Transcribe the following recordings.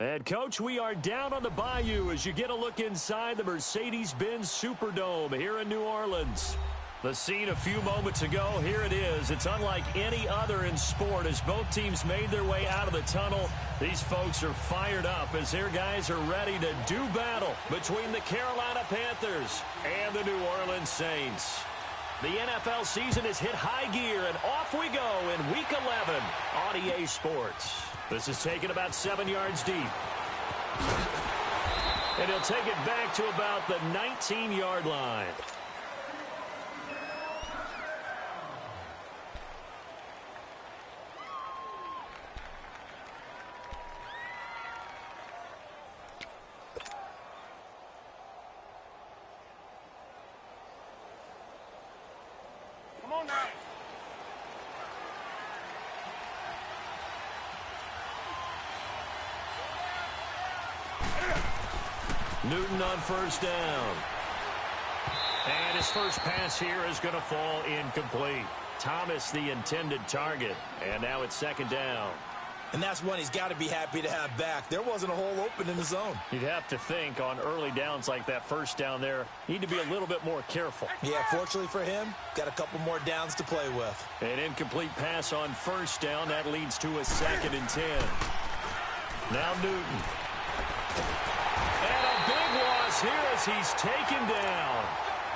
And, Coach, we are down on the bayou as you get a look inside the Mercedes-Benz Superdome here in New Orleans. The scene a few moments ago, here it is. It's unlike any other in sport as both teams made their way out of the tunnel. These folks are fired up as their guys are ready to do battle between the Carolina Panthers and the New Orleans Saints. The NFL season has hit high gear, and off we go in Week 11 on EA Sports. This is taken about 7 yards deep. And he'll take it back to about the 19-yard line. Come on now. Newton on first down. And his first pass here is going to fall incomplete. Thomas the intended target. And now it's second down. And that's one he's got to be happy to have back. There wasn't a hole open in the zone. You'd have to think on early downs like that first down there, need to be a little bit more careful. Yeah, fortunately for him, got a couple more downs to play with. An incomplete pass on first down. That leads to a 2nd and 10. Now Newton. And a big loss here as he's taken down.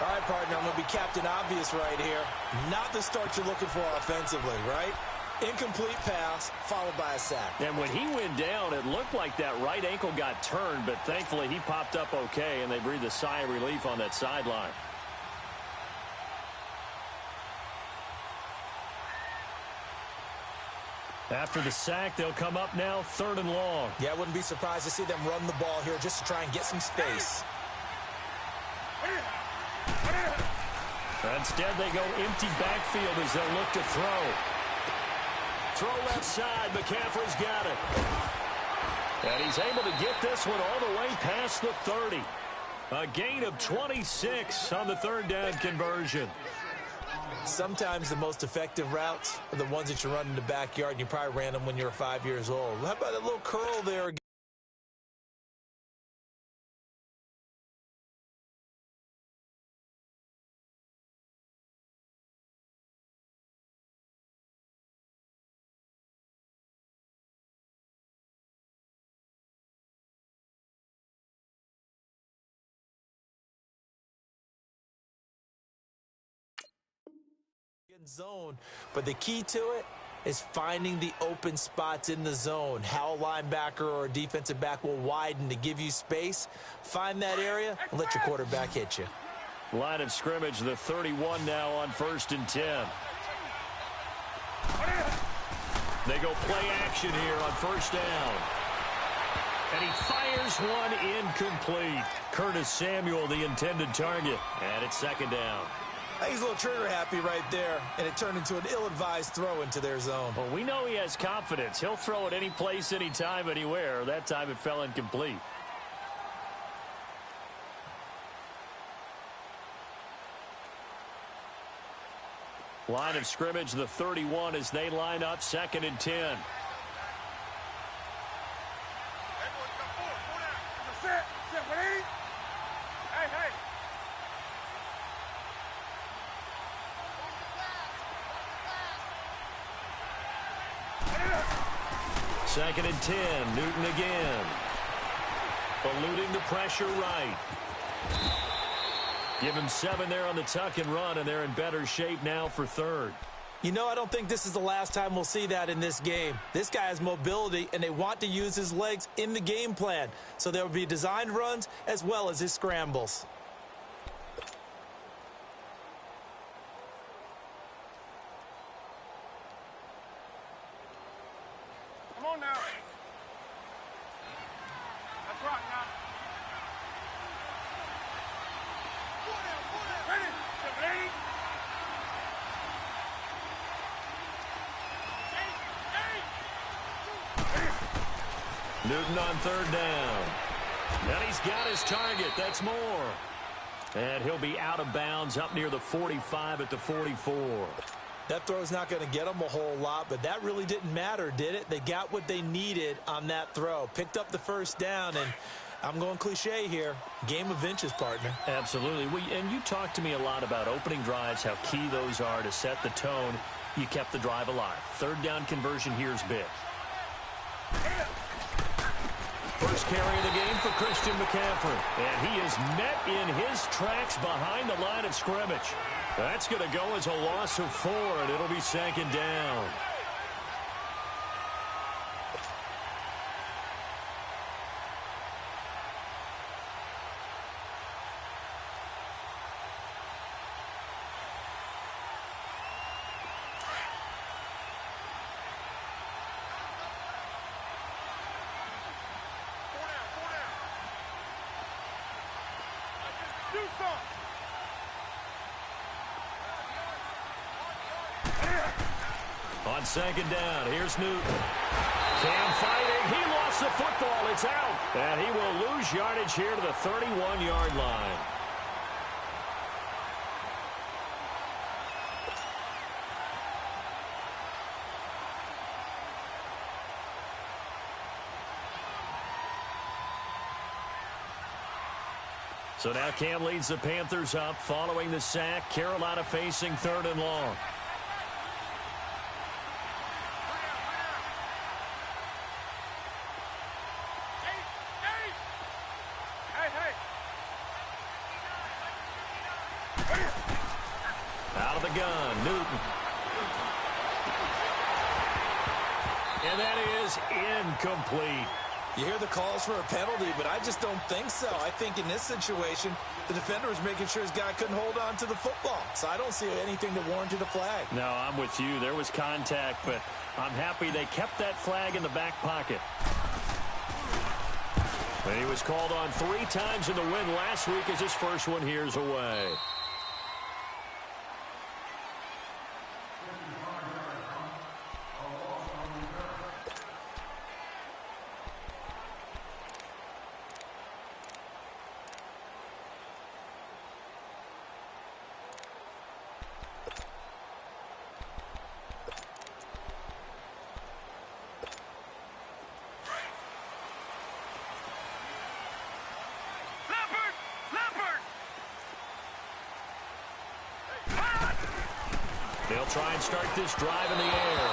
All right, partner, I'm going to be Captain Obvious right here. Not the start you're looking for offensively, right? Incomplete pass, followed by a sack. And when he went down, it looked like that right ankle got turned, but thankfully he popped up okay, and they breathed a sigh of relief on that sideline. After the sack, they'll come up now 3rd and long. Yeah, I wouldn't be surprised to see them run the ball here just to try and get some space. Instead, they go empty backfield as they'll look to throw. Throw left side. McCaffrey's got it. And he's able to get this one all the way past the 30. A gain of 26 on the 3rd down conversion. Sometimes the most effective routes are the ones that you run in the backyard, and you probably ran them when you were 5 years old. How about a little curl there? Zone, but the key to it is finding the open spots in the zone. How a linebacker or a defensive back will widen to give you space. Find that area and let your quarterback hit you. Line of scrimmage, the 31 now on 1st and 10. They go play action here on 1st down. And he fires one incomplete. Curtis Samuel, the intended target. And it's 2nd down. He's a little trigger happy right there, and it turned into an ill-advised throw into their zone. Well, we know he has confidence. He'll throw it any place, anytime, anywhere. That time it fell incomplete. Line of scrimmage, the 31 as they line up 2nd and 10. Second and 10, Newton again. Eluding the pressure right. Give him 7 there on the tuck and run, and they're in better shape now for 3rd. You know, I don't think this is the last time we'll see that in this game. This guy has mobility, and they want to use his legs in the game plan. So there will be designed runs as well as his scrambles. Come on now. That's right now. Ready? Ready? Newton on 3rd down. And he's got his target. That's more. And he'll be out of bounds up near the 45 at the 44. That throw's not going to get them a whole lot, but that really didn't matter, did it? They got what they needed on that throw. Picked up the first down, and I'm going cliche here. Game of inches, partner. Absolutely. And you talked to me a lot about opening drives, how key those are to set the tone. You kept the drive alive. Third down conversion here is big. First carry of the game for Christian McCaffrey. And he is met in his tracks behind the line of scrimmage. That's going to go as a loss of 4, and it'll be second down. Do something. On second down, here's Newton. Cam fighting. He lost the football. It's out. And he will lose yardage here to the 31-yard line. So now Cam leads the Panthers up following the sack. Carolina facing 3rd and long. Out of the gun, Newton. And that is incomplete. You hear the calls for a penalty, but I just don't think so. I think in this situation, the defender was making sure his guy couldn't hold on to the football. So I don't see anything that warranted a flag. No, I'm with you. There was contact, but I'm happy they kept that flag in the back pocket. But he was called on 3 times in the win last week as his first one here's away. They'll try and start this drive in the air.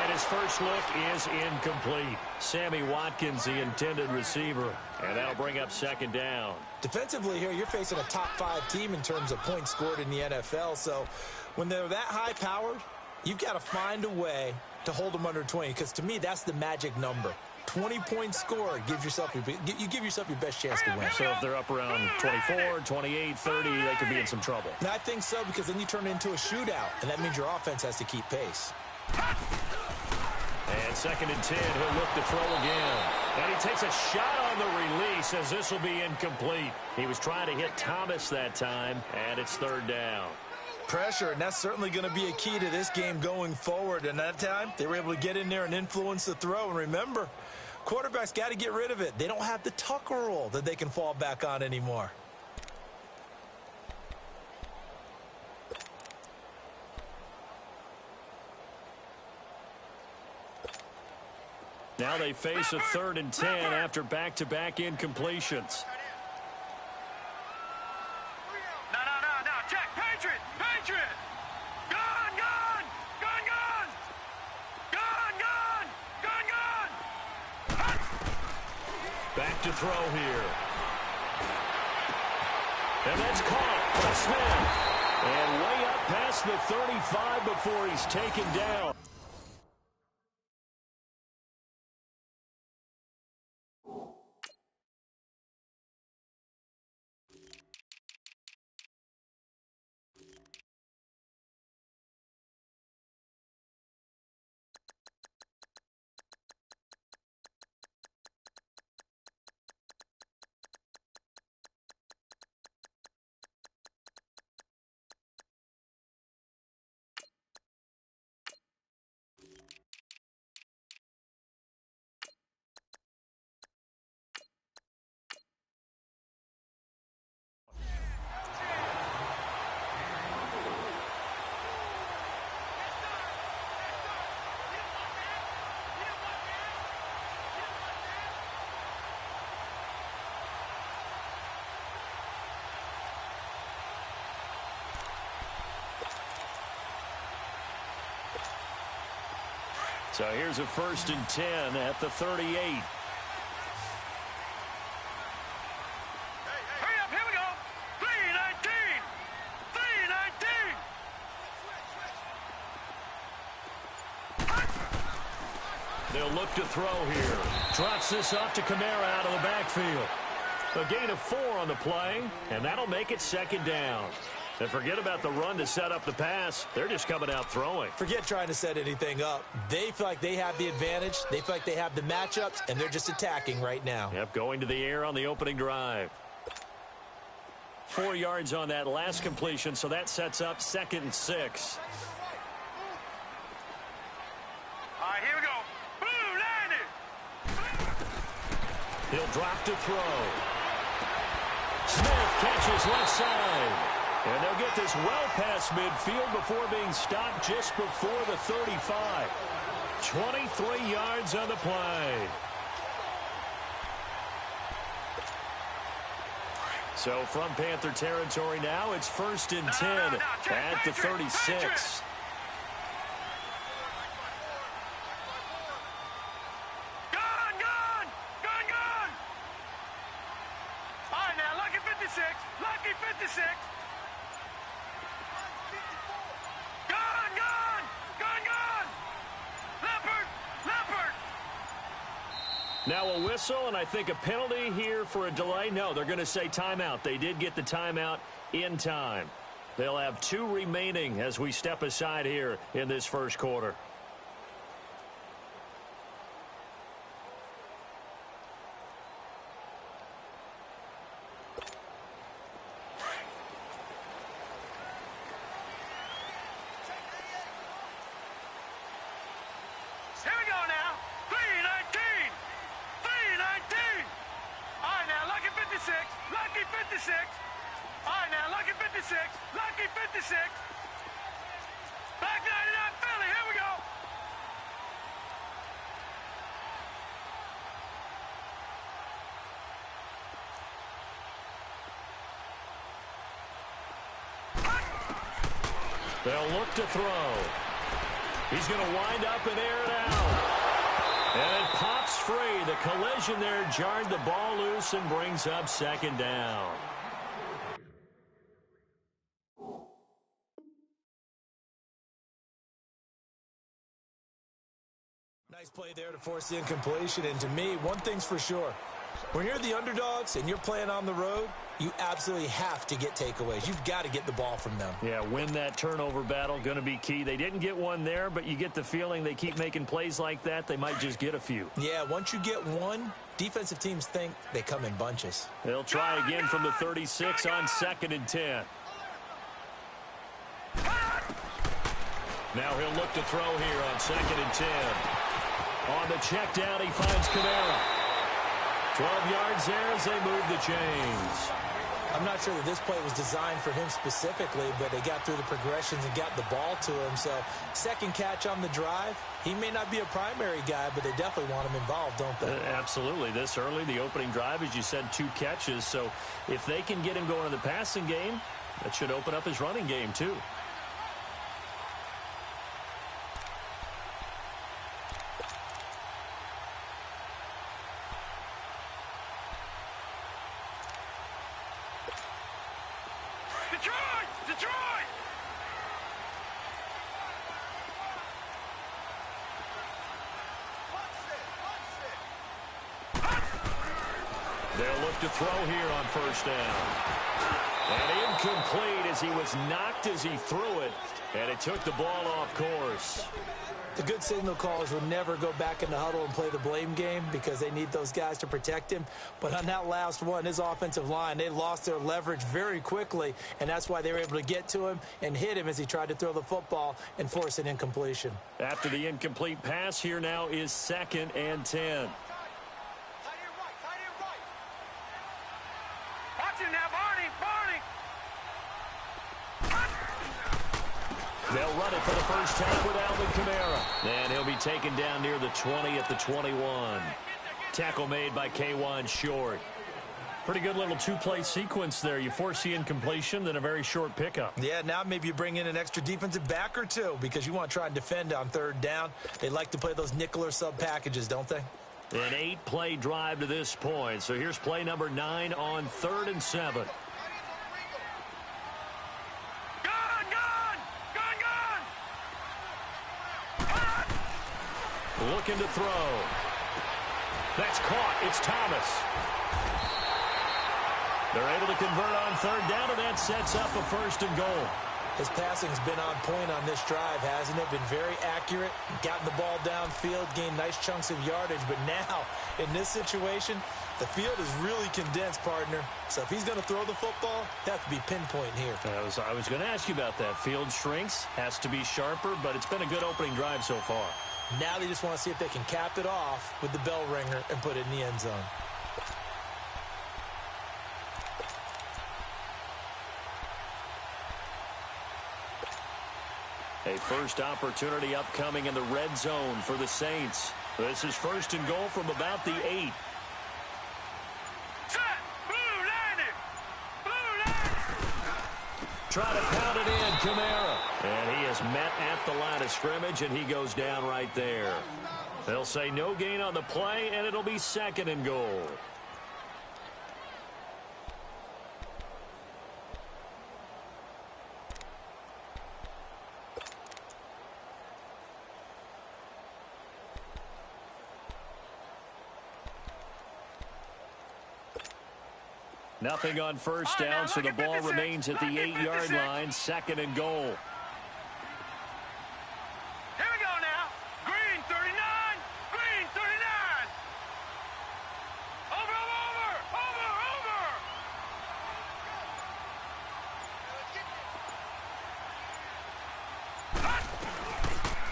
And his first look is incomplete. Sammy Watkins, the intended receiver. And that'll bring up second down. Defensively here, you're facing a top 5 team in terms of points scored in the NFL. So when they're that high-powered, you've got to find a way to hold them under 20. Because to me, that's the magic number. 20 points scored, you give yourself your best chance to win. So if they're up around 24, 28, 30, they could be in some trouble. And I think so, because then you turn it into a shootout, and that means your offense has to keep pace. And 2nd and 10, he'll look to throw again. And he takes a shot on the release as this will be incomplete. He was trying to hit Thomas that time, and it's 3rd down. Pressure, and that's certainly going to be a key to this game going forward. And that time, they were able to get in there and influence the throw. And remember, quarterbacks got to get rid of it. They don't have the Tucker rule that they can fall back on anymore. Now they face a 3rd and 10 after back-to-back incompletions. No. Check. Patriot. Gun. Back to throw here. And that's caught by Smith. And way up past the 35 before he's taken down. So here's a 1st and 10 at the 38. Hurry up, here we go. 3:19. 3:19. They'll look to throw here. Drops this off to Kamara out of the backfield. A gain of 4 on the play, and that'll make it 2nd down. And forget about the run to set up the pass. They're just coming out throwing. Forget trying to set anything up. They feel like they have the advantage. They feel like they have the matchups, and they're just attacking right now. Yep, going to the air on the opening drive. 4 yards on that last completion, so that sets up 2nd and 6. All right, here we go. Boom, landed. He'll drop to throw. Smith catches left side. And they'll get this well past midfield before being stopped just before the 35. 23 yards on the play. So from Panther territory now, it's 1st and 10 at the 36. Gone. All right, now, lucky 56. Lucky 56. Now a whistle, and I think a penalty here for a delay. No, they're going to say timeout. They did get the timeout in time. They'll have 2 remaining as we step aside here in this first quarter. Here we go now. 3:19. 3:19. All right, now, lucky 56. Lucky 56. All right, now, lucky 56. Lucky 56. Back 99 Philly. Here we go. They'll look to throw. He's going to wind up and air it out. And it pops free. The collision there jarred the ball loose and brings up 2nd down. Nice play there to force the incompletion. And to me, one thing's for sure. When you're the underdogs and you're playing on the road, you absolutely have to get takeaways. You've got to get the ball from them. Yeah, win that turnover battle, going to be key. They didn't get one there, but you get the feeling they keep making plays like that, they might just get a few. Yeah, once you get one, defensive teams think they come in bunches. They'll try again from the 36 on 2nd and 10. Now he'll look to throw here on 2nd and 10. On the check down, he finds Kamara. 12 yards there as they move the chains. I'm not sure that this play was designed for him specifically, but they got through the progressions and got the ball to him. So 2nd catch on the drive. He may not be a primary guy, but they definitely want him involved, don't they? Absolutely. This early, the opening drive, as you said, 2 catches. So if they can get him going in the passing game, that should open up his running game too. Detroit! They'll look to throw here on 1st down. And incomplete as he was knocked as he threw it, and it took the ball off course. The good signal callers will never go back in the huddle and play the blame game because they need those guys to protect him. But on that last one, his offensive line, they lost their leverage very quickly, and that's why they were able to get to him and hit him as he tried to throw the football and force an incompletion. After the incomplete pass, here now is 2nd and 10. Watch him now, Barney! They'll run it for the first time with Alvin Kamara. And he'll be taken down near the 20 at the 21. Tackle made by K'Wan Short. Pretty good little two-play sequence there. You force the incompletion, then a very short pickup. Yeah, now maybe you bring in an extra defensive back or two because you want to try and defend on third down. They like to play those nickel or sub packages, don't they? An 8-play drive to this point. So here's play number 9 on 3rd and 7. Looking to throw. That's caught. It's Thomas. They're able to convert on third down, and that sets up a 1st and goal. His passing's been on point on this drive, hasn't it? Been very accurate, gotten the ball downfield, gained nice chunks of yardage. But now, in this situation, the field is really condensed, partner. So if he's going to throw the football, it has to be pinpoint here. I was going to ask you about that. Field shrinks, has to be sharper, but it's been a good opening drive so far. Now they just want to see if they can cap it off with the bell ringer and put it in the end zone. A first opportunity upcoming in the red zone for the Saints. This is 1st and goal from about the 8. Try to pound it in, Kamara. And he is met at the line of scrimmage, and he goes down right there. They'll say no gain on the play, and it'll be 2nd and goal. Nothing on first down, so the ball remains at the 8-yard line. 2nd and goal. Here we go now. Green 39. Green 39. Over.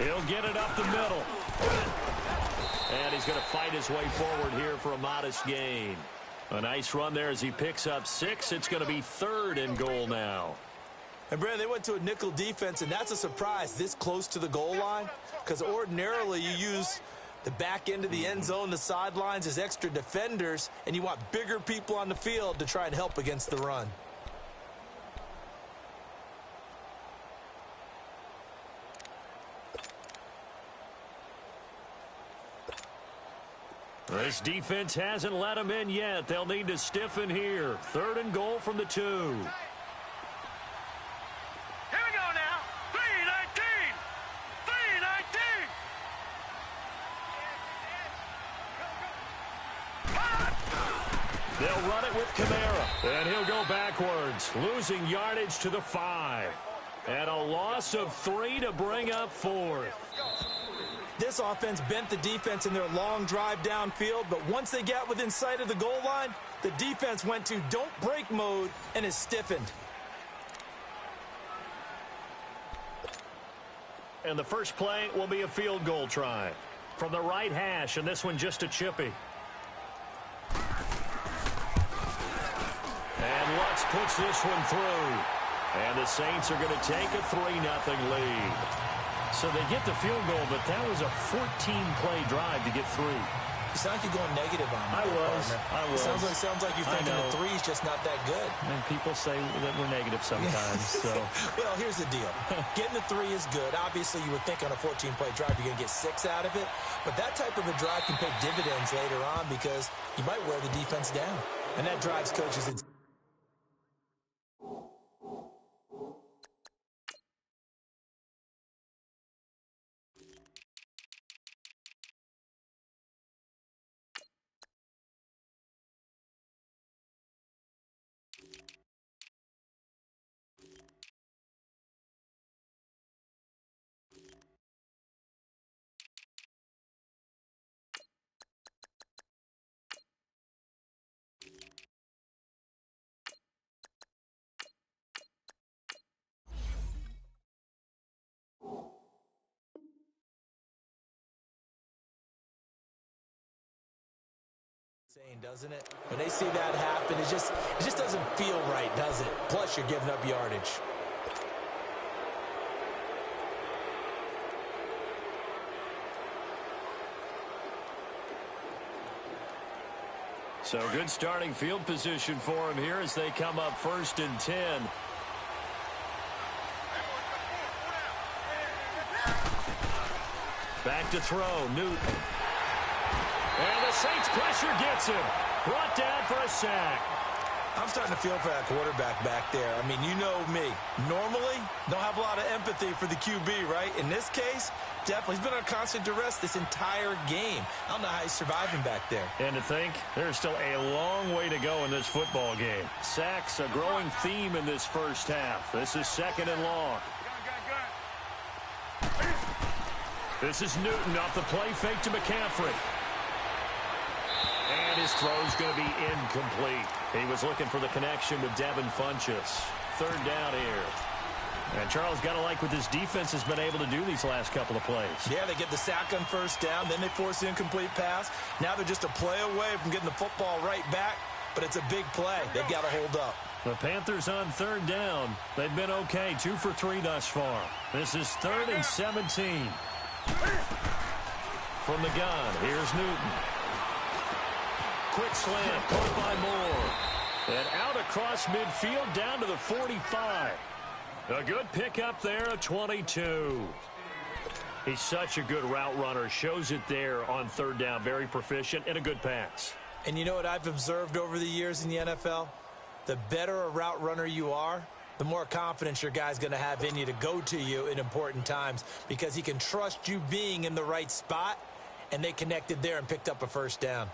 He'll get it up the middle. And he's going to fight his way forward here for a modest gain. A nice run there as he picks up 6. It's going to be 3rd and goal now. And, Brandon, they went to a nickel defense, and that's a surprise this close to the goal line because ordinarily you use the back end of the end zone, the sidelines as extra defenders, and you want bigger people on the field to try and help against the run. This defense hasn't let him in yet. They'll need to stiffen here. 3rd and goal from the 2. Here we go now. 319. 319. They'll run it with Kamara. And he'll go backwards, losing yardage to the 5. And a loss of 3 to bring up 4th. This offense bent the defense in their long drive downfield, but once they got within sight of the goal line, the defense went to don't break mode and is stiffened. And the first play will be a field goal try from the right hash, and this one just a chippy. And Lutz puts this one through. And the Saints are going to take a 3-0 lead. So they get the field goal, but that was a 14-play drive to get through. You sound like you're going negative on me. I was. Sounds like you're thinking the 3's just not that good. And people say that we're negative sometimes. So. Well, here's the deal. Getting the 3 is good. Obviously, you would think on a 14-play drive you're going to get 6 out of it. But that type of a drive can pay dividends later on because you might wear the defense down. And that drives coaches insane. Doesn't it? When they see that happen, it just doesn't feel right, does it? Plus, you're giving up yardage. So good starting field position for him here as they come up 1st and 10. Back to throw, Newton. And the Saints pressure gets him. Brought down for a sack. I'm starting to feel for that quarterback back there. I mean, you know me. Normally, don't have a lot of empathy for the QB, right? In this case, definitely. He's been under constant duress this entire game. I don't know how he's surviving back there. And to think, there's still a long way to go in this football game. Sacks, a growing theme in this first half. This is 2nd and long. This is Newton off the play fake to McCaffrey. And his throw's going to be incomplete. He was looking for the connection with Devin Funchess. 3rd down here. And Charles, got to like what this defense has been able to do these last couple of plays. Yeah, they get the sack on 1st down, then they force the incomplete pass. Now they're just a play away from getting the football right back, but it's a big play. They've got to hold up. The Panthers on 3rd down. They've been okay, 2 for 3 thus far. This is 3rd and 17. From the gun, here's Newton. Quick slant, caught by Moore. And out across midfield, down to the 45. A good pickup there, a 22. He's such a good route runner. Shows it there on 3rd down. Very proficient and a good pass. And you know what I've observed over the years in the NFL? The better a route runner you are, the more confidence your guy's going to have in you to go to you in important times because he can trust you being in the right spot, and they connected there and picked up a 1st down.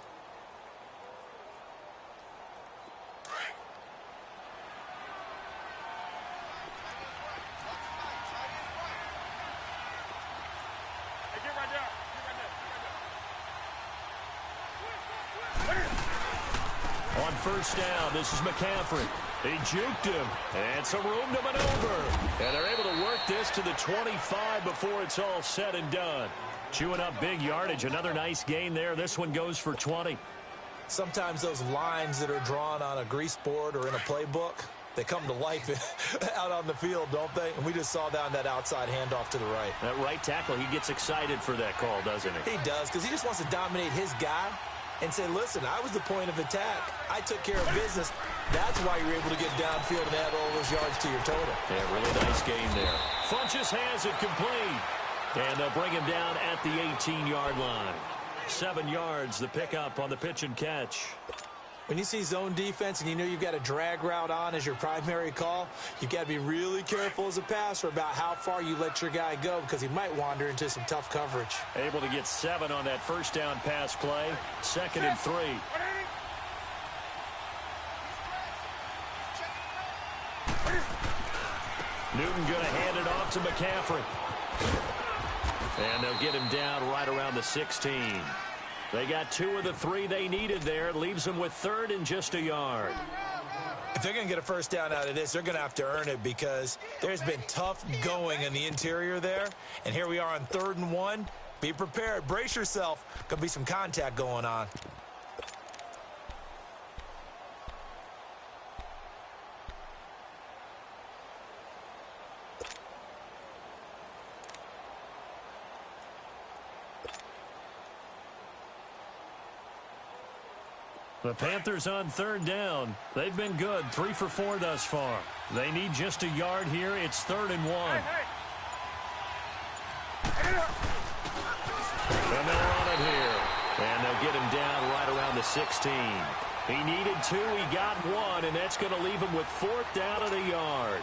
On 1st down, this is McCaffrey. He juked him, and some room to maneuver. And they're able to work this to the 25 before it's all said and done. Chewing up big yardage. Another nice gain there. This one goes for 20. Sometimes those lines that are drawn on a grease board or in a playbook, they come to life out on the field, don't they? And we just saw down that outside handoff to the right. That right tackle, he gets excited for that call, doesn't he? He does, because he just wants to dominate his guy and say, listen, I was the point of attack. I took care of business. That's why you're able to get downfield and add all those yards to your total. Yeah, really nice game there. Funchess has it complete. And they'll bring him down at the 18-yard line. 7 yards, the pickup on the pitch and catch. When you see zone defense and you know you've got a drag route on as your primary call, you've got to be really careful as a passer about how far you let your guy go because he might wander into some tough coverage. Able to get 7 on that 1st down pass play. 2nd and 3. Newton going to hand it off to McCaffrey. And they'll get him down right around the 16. They got 2 of the 3 they needed there. It leaves them with 3rd and just a yard. If they're going to get a 1st down out of this, they're going to have to earn it because there's been tough going in the interior there. And here we are on 3rd and 1. Be prepared. Brace yourself. Could be some contact going on. The Panthers on 3rd down. They've been good, 3 for 4 thus far. They need just a yard here. It's 3rd and 1. And they'll run it here. And they'll get him down right around the 16. He needed 2, he got 1, and that's going to leave him with 4th down and a yard.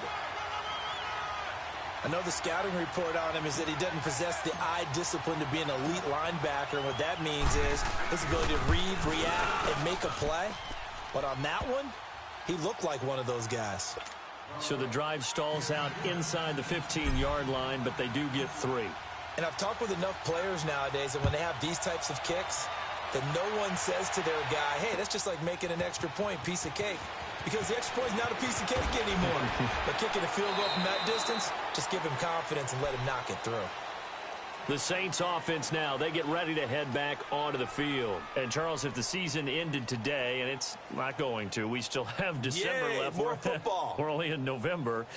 I know the scouting report on him is that he doesn't possess the eye discipline to be an elite linebacker. And what that means is his ability to read, react, and make a play. But on that one, he looked like one of those guys. So the drive stalls out inside the 15-yard line, but they do get 3. And I've talked with enough players nowadays that when they have these types of kicks, that no one says to their guy, hey, that's just like making an extra point, piece of cake. Because the extra point is not a piece of cake anymore. But kicking a field goal from that distance, just give him confidence and let him knock it through. The Saints offense now, they get ready to head back onto the field. And, Charles, if the season ended today, and it's not going to, we still have December left. More football. We're only in November.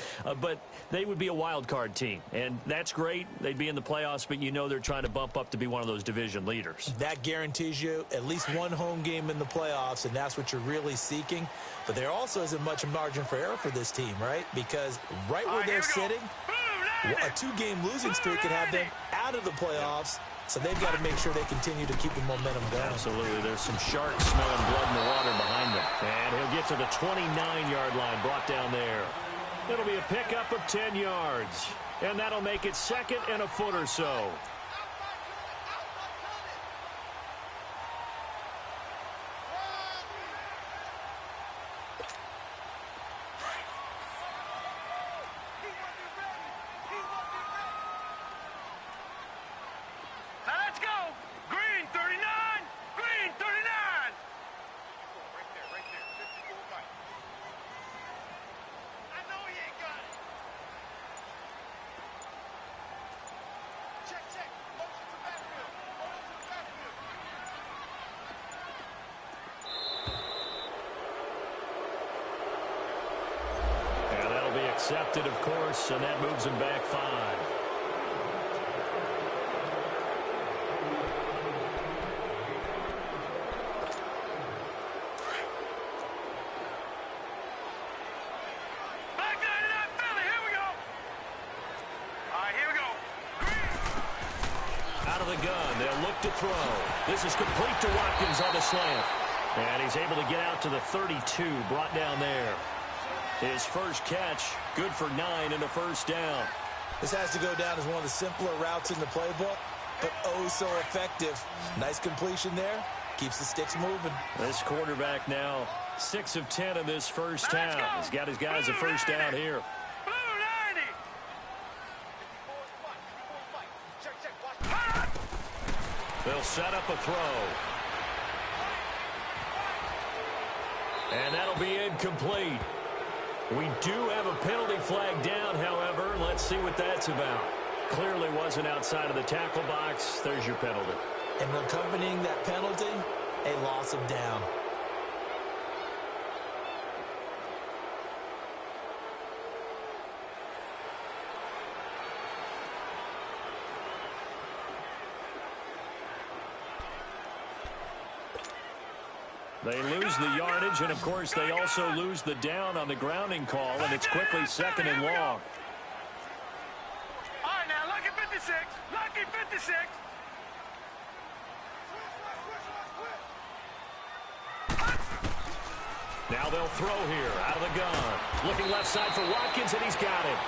But they would be a wild card team. And that's great. They'd be in the playoffs, but you know they're trying to bump up to be one of those division leaders. That guarantees you at least one home game in the playoffs, and that's what you're really seeking. But there also isn't much margin for error for this team, right? Because right where they're sitting, a two-game losing streak could have them out of the playoffs, so they've got to make sure they continue to keep the momentum going. Absolutely. There's some sharks smelling blood in the water behind them. And he'll get to the 29-yard line, brought down there. It'll be a pickup of 10 yards, and that'll make it second and a foot or so. Accepted, of course, and that moves him back 5. Back 99 Philly, here we go. All right, here we go. Out of the gun, they'll look to throw. This is complete to Watkins on the slant. And he's able to get out to the 32, brought down there. His first catch, good for 9 and a first down. This has to go down as one of the simpler routes in the playbook, but oh so effective. Nice completion there. Keeps the sticks moving. This quarterback now 6 of 10 in this first half. He's got his guys a first down here. Blue 90. They'll set up a throw. And that'll be incomplete. We do have a penalty flag down, however. Let's see what that's about. Clearly wasn't outside of the tackle box. There's your penalty. And accompanying that penalty, a loss of down. They lose the yardage, and, of course, they also lose the down on the grounding call, and it's quickly second and long. All right, now, lucky 56. Lucky 56. Now they'll throw here out of the gun. Looking left side for Watkins, and he's got it.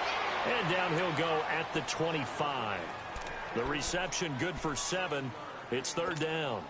And down he'll go at the 25. The reception good for 7. It's third down.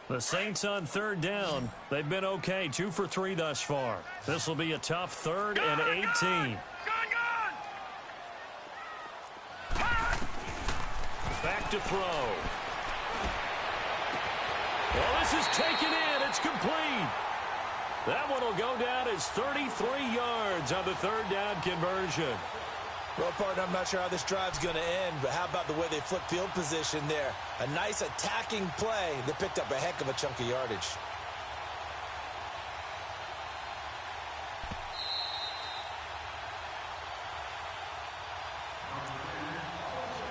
The Saints on third down. They've been okay, 2 for 3 thus far. This will be a tough third and 18. Gone. Back to throw. Well, this is taken in. It's complete. That one will go down as 33 yards on the third down conversion. Well, partner, I'm not sure how this drive's going to end, but how about the way they flip field position there? A nice attacking play. They picked up a heck of a chunk of yardage.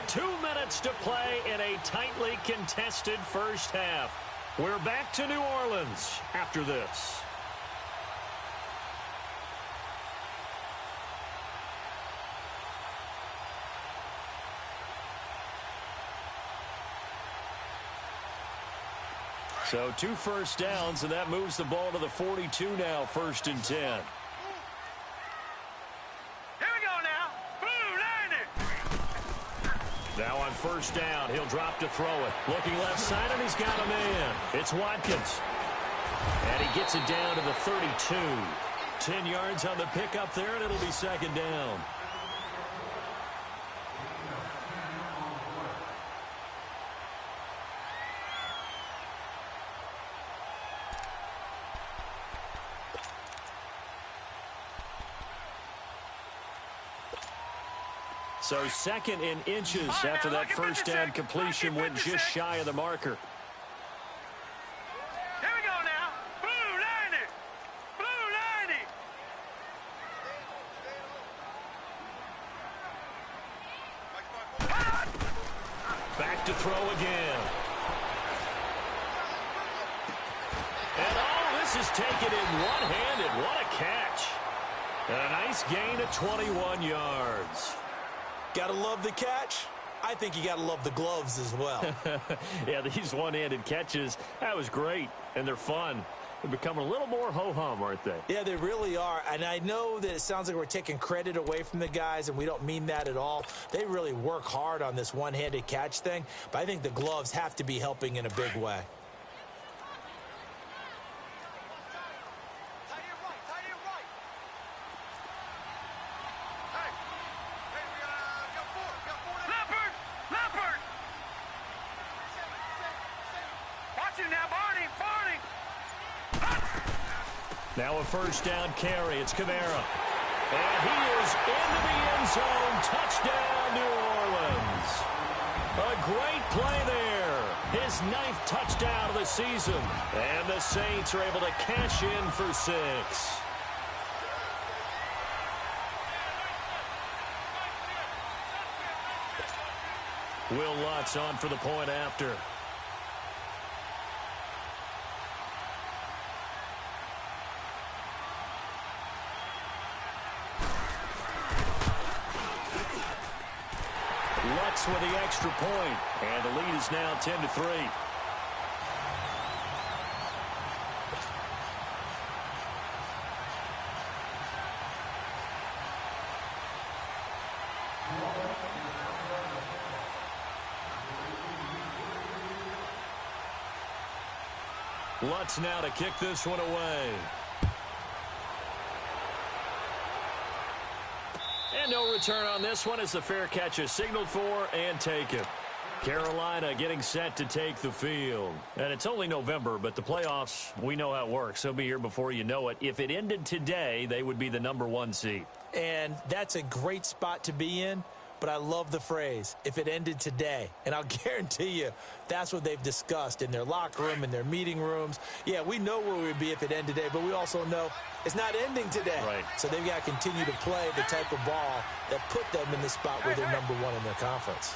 Two minutes to play in a tightly contested first half. We're back to New Orleans after this. So 2 first downs, and that moves the ball to the 42 now, 1st and 10. Here we go now. Blue 90. Now on first down, he'll drop to throw it. Looking left side, and he's got a man. It's Watkins. And he gets it down to the 32. 10 yards on the pickup there, and it'll be second down. So second in inches after that first down completion went just shy of the marker. Here we go now. Blue 90. Blue 90. Back to throw again. And this is taken in one-handed. What a catch. And a nice gain of 21 yards. Gotta love the catch. I think you gotta love the gloves as well. Yeah, these one-handed catches, that was great, and they're fun. They're becoming a little more ho-hum, aren't they? Yeah, they really are, and I know that it sounds like we're taking credit away from the guys, and we don't mean that at all. They really work hard on this one-handed catch thing, but I think the gloves have to be helping in a big way. Now a first down carry. It's Kamara. And he is into the end zone. Touchdown, New Orleans. A great play there. His 9th touchdown of the season. And the Saints are able to cash in for 6. Will Lutz on for the point after. Lutz with the extra point, and the lead is now 10-3. Lutz now to kick this one away. And no return on this one as the fair catch is signaled for and taken. Carolina getting set to take the field. And it's only November, but the playoffs, we know how it works. They'll be here before you know it. If it ended today, they would be the #1 seed. And that's a great spot to be in. But I love the phrase, if it ended today. And I'll guarantee you that's what they've discussed in their locker room, in their meeting rooms. Yeah, we know where we'd be if it ended today, but we also know it's not ending today. Right. So they've got to continue to play the type of ball that put them in the spot where they're #1 in their conference.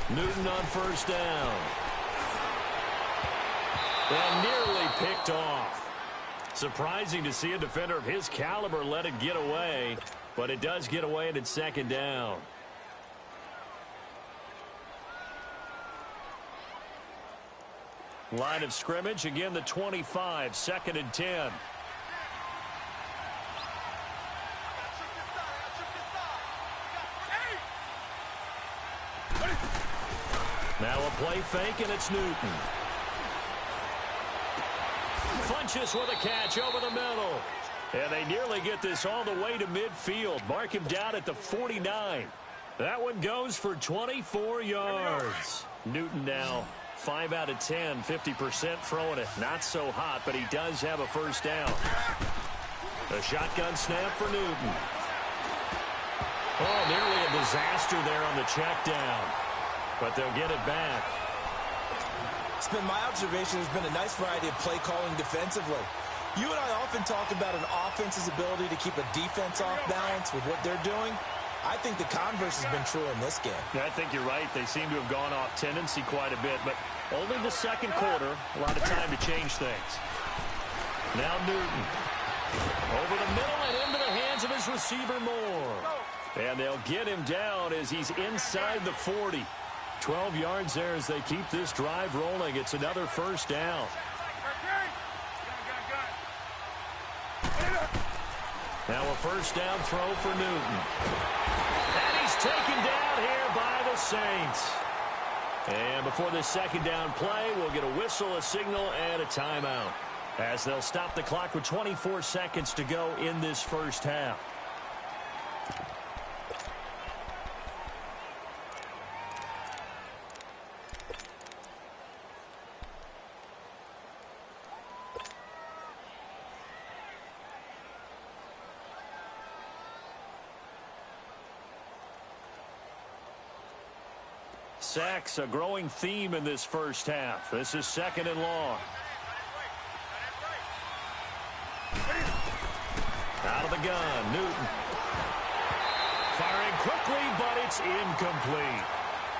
Newton on first down. And nearly picked off. Surprising to see a defender of his caliber let it get away, but it does get away and it's second down. Line of scrimmage, again the 25, 2nd and 10. Now a play fake, and it's Newton. Funches with a catch over the middle. And they nearly get this all the way to midfield. Mark him down at the 49. That one goes for 24 yards. Newton now 5 out of 10, 50% throwing it. Not so hot, but he does have a first down. A shotgun snap for Newton. Oh, nearly a disaster there on the check down. But they'll get it back. It's been my observation there's been a nice variety of play calling defensively. You and I often talk about an offense's ability to keep a defense off balance with what they're doing. I think the converse has been true in this game. Yeah, I think you're right. They seem to have gone off tendency quite a bit, but only the second quarter, a lot of time to change things. Now Newton. Over the middle and into the hands of his receiver Moore. And they'll get him down as he's inside the 40. 12 yards there as they keep this drive rolling. It's another first down. Now a first down throw for Newton. And he's taken down here by the Saints. And before the second down play, we'll get a whistle, a signal, and a timeout. as they'll stop the clock with 24 seconds to go in this first half. Sacks, a growing theme in this first half. This is 2nd and long. Out of the gun, Newton. Firing quickly, but it's incomplete.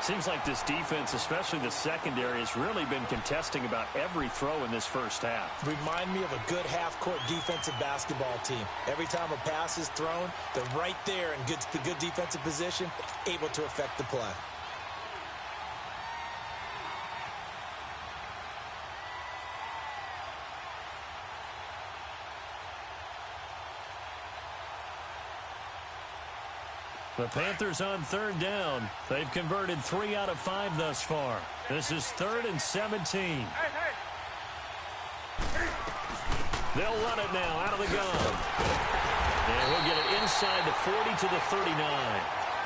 Seems like this defense, especially the secondary, has really been contesting about every throw in this first half. Remind me of a good half-court defensive basketball team. Every time a pass is thrown, they're right there in the good defensive position, able to affect the play. The Panthers on 3rd down. They've converted 3 out of 5 thus far. This is 3rd and 17. They'll run it now out of the gun. And he'll get it inside the 40 to the 39.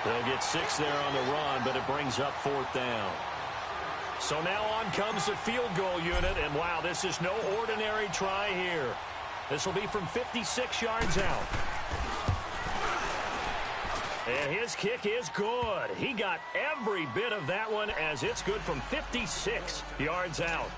They'll get 6 there on the run, but it brings up 4th down. So now on comes the field goal unit, and wow, this is no ordinary try here. This will be from 56 yards out. And his kick is good. He got every bit of that one as it's good from 56 yards out.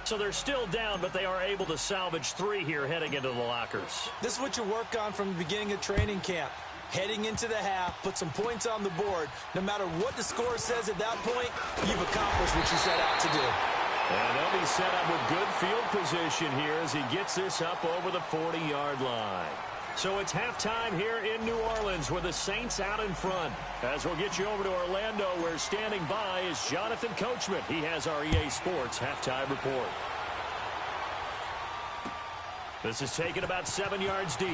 So they're still down, but they are able to salvage 3 here heading into the lockers. This is what you work on from the beginning of training camp. Heading into the half, put some points on the board. No matter what the score says at that point, you've accomplished what you set out to do. And they'll be set up with good field position here as he gets this up over the 40-yard line. So it's halftime here in New Orleans with the Saints out in front. As we'll get you over to Orlando, where standing by is Jonathan Coachman. He has our EA Sports halftime report. This is taken about 7 yards deep.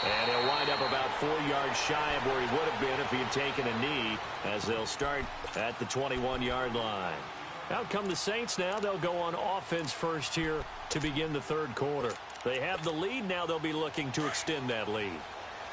And he'll wind up about 4 yards shy of where he would have been if he had taken a knee, as they'll start at the 21-yard line. Out come the Saints now. They'll go on offense first here to begin the 3rd quarter. They have the lead. Now they'll be looking to extend that lead.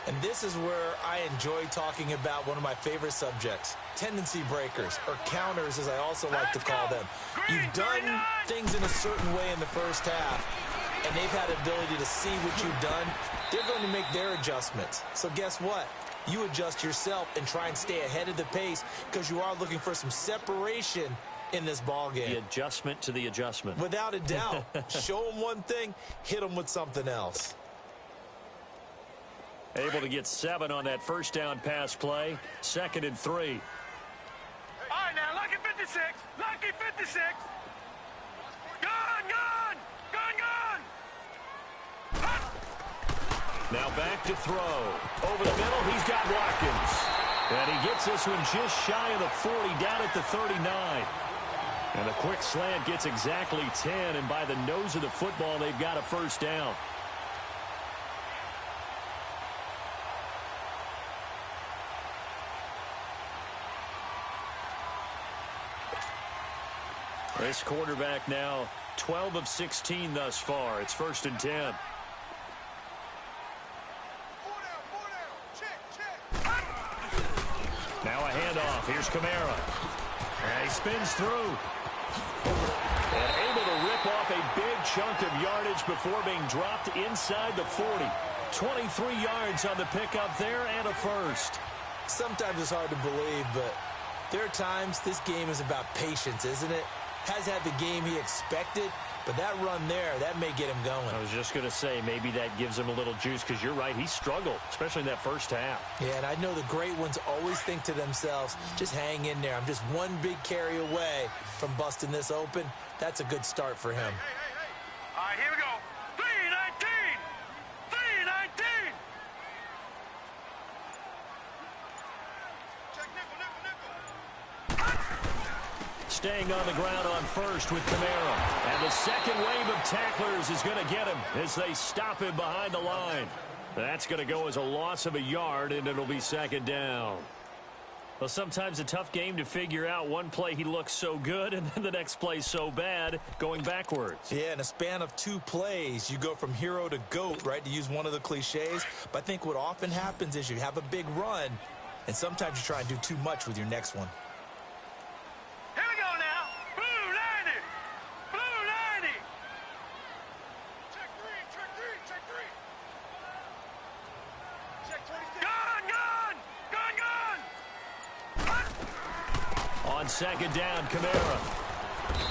And this is where I enjoy talking about one of my favorite subjects, tendency breakers, or counters as I also like to call them. You've done things in a certain way in the first half, and they've had the ability to see what you've done. They're going to make their adjustments. So guess what? You adjust yourself and try and stay ahead of the pace because you are looking for some separation in this ball game. The adjustment to the adjustment. Without a doubt. Show them one thing, hit them with something else. Able to get 7 on that first down pass play. 2nd and 3. All right, now, lucky 56. Lucky 56. Gun, gun. Gun, gun. Now back to throw. Over the middle, he's got Watkins. And he gets this one just shy of the 40, down at the 39. And a quick slant gets exactly 10, and by the nose of the football, they've got a first down. This quarterback now 12 of 16 thus far. It's 1st and 10. Now a handoff. Here's Kamara. And he spins through. And able to rip off a big chunk of yardage before being dropped inside the 40. 23 yards on the pickup there and a first. Sometimes it's hard to believe, but there are times this game is about patience, isn't it? Has had the game he expected, but that run there, that may get him going. I was just going to say, maybe that gives him a little juice, because you're right, he struggled, especially in that first half. Yeah, and I know the great ones always think to themselves, just hang in there. I'm just one big carry away from busting this open. That's a good start for him. All right, here we go. 319. 319. Check nickel, nickel, nickel. Staying on the ground on first with Kamara. And the second wave of tacklers is going to get him as they stop him behind the line. That's going to go as a loss of a yard, and it'll be 2nd down. Well, sometimes a tough game to figure out. One play he looks so good, and then the next play so bad, going backwards. Yeah, in a span of 2 plays, you go from hero to GOAT, right, to use one of the cliches. But I think what often happens is you have a big run, and sometimes you try and do too much with your next one. Here we go now. Blue 90. Blue 90. Check green, check green, check green. Check 26. Gun, gun, gun, gun. On second down, Kamara.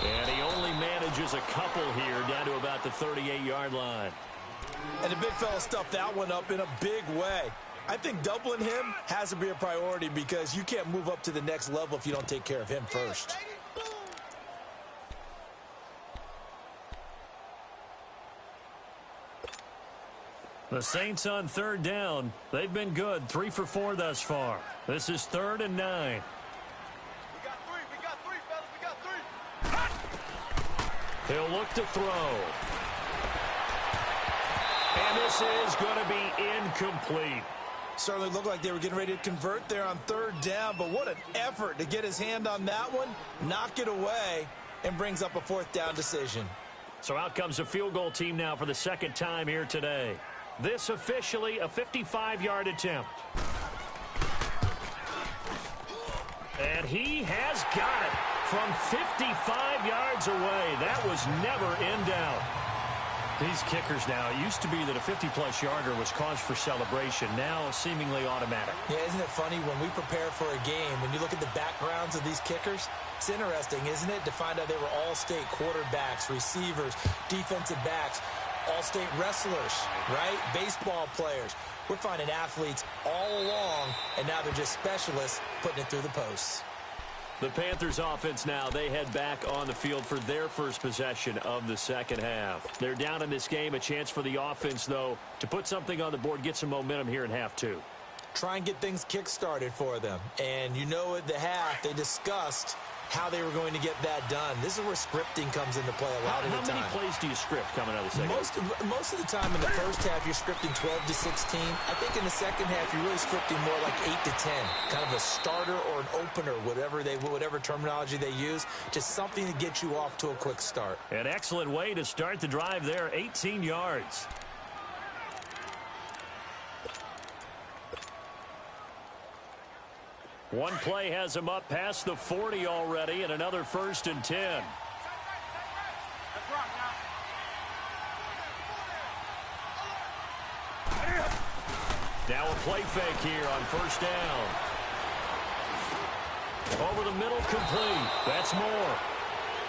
And he only manages a couple here down to about the 38-yard line. And the big fella stuffed that one up in a big way. I think doubling him has to be a priority because you can't move up to the next level if you don't take care of him first. The Saints on third down. They've been good, 3 for 4 thus far. This is 3rd and 9. We got three, fellas, we got 3. He'll look to throw. And this is going to be incomplete. Certainly looked like they were getting ready to convert there on 3rd down, but what an effort to get his hand on that one, knock it away, and brings up a 4th down decision. So out comes a field goal team now for the second time here today. This officially a 55-yard attempt. And he has got it from 55 yards away. That was never in doubt. These kickers now, it used to be that a 50-plus yarder was cause for celebration. Now seemingly automatic. Yeah, isn't it funny when we prepare for a game, when you look at the backgrounds of these kickers, it's interesting, isn't it, to find out they were all-state quarterbacks, receivers, defensive backs, all-state wrestlers, right? Baseball players. We're finding athletes all along, and now they're just specialists putting it through the posts. The Panthers offense now, they head back on the field for their first possession of the second half. They're down in this game, a chance for the offense, though, to put something on the board, get some momentum here in half 2. Try and get things kick-started for them. And you know at the half, they discussed how they were going to get that done. This is where scripting comes into play a lot of the time. How many plays do you script coming out of the second? Most of the time in the first half, you're scripting 12 to 16. I think in the second half, you're really scripting more like 8 to 10. Kind of a starter or an opener, whatever terminology they use. Just something to get you off to a quick start. An excellent way to start the drive there, 18 yards. One play has him up past the 40 already, and another 1st and 10. Now a play fake here on 1st down. Over the middle, complete. That's more.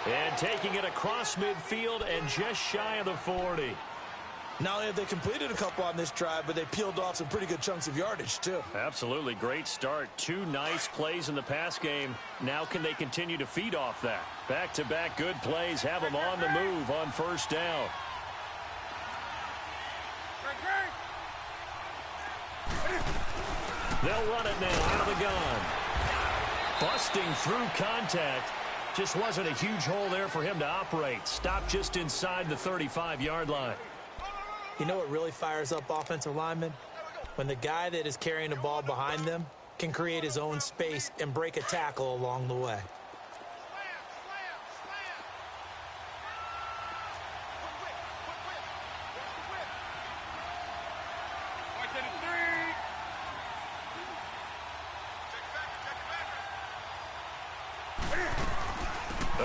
And taking it across midfield and just shy of the 40. Not only have they completed a couple on this drive, but they peeled off some pretty good chunks of yardage, too. Absolutely. Great start. 2 nice plays in the pass game. Now can they continue to feed off that? Back-to-back good plays have them on the move on 1st down. They'll run it now out of the gun. Busting through contact. Just wasn't a huge hole there for him to operate. Stopped just inside the 35-yard line. You know what really fires up offensive linemen? When the guy that is carrying the ball behind them can create his own space and break a tackle along the way.